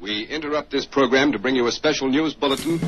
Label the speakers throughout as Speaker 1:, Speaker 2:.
Speaker 1: We interrupt this program to bring you a special news bulletin.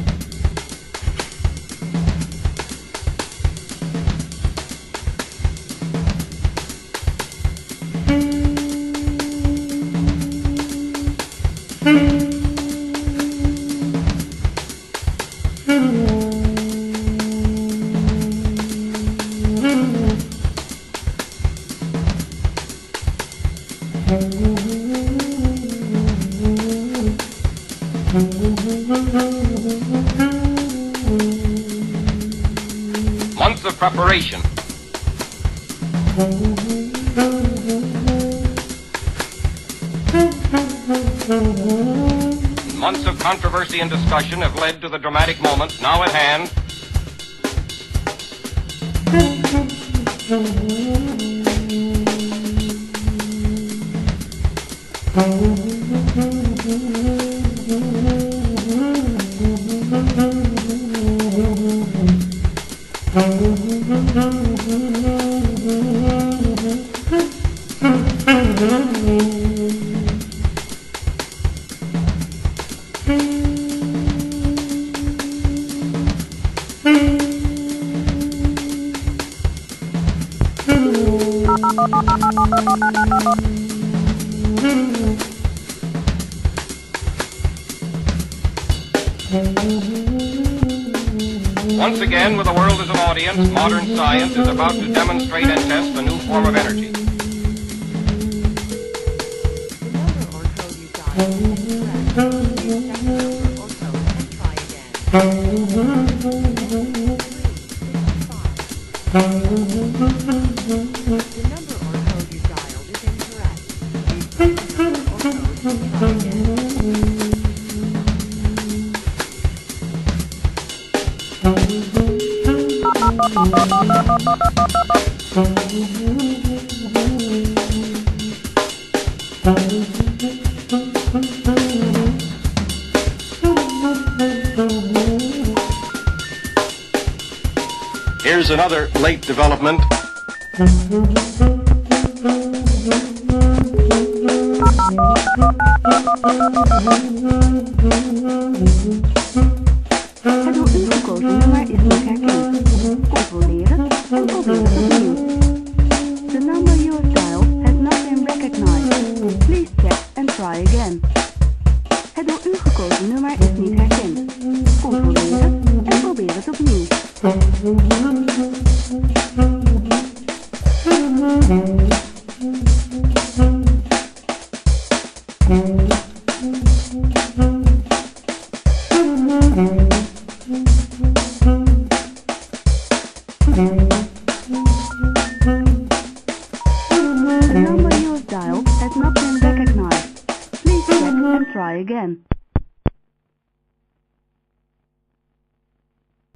Speaker 2: Months of preparation. Months of controversy and discussion have led to the dramatic moment now at hand. Once again, with the world as an audience, modern science is about to demonstrate and test a new form of energy. Here's another late development.
Speaker 3: Het door u gekozen nummer is niet herkend. Controleren en proberen opnieuw. The number you have dialed has not been recognized. Please check and try again. Het door u gekozen nummer is niet herkend. Controleren en probeer het opnieuw. The number you have dialed has not been recognized. Please check and try again.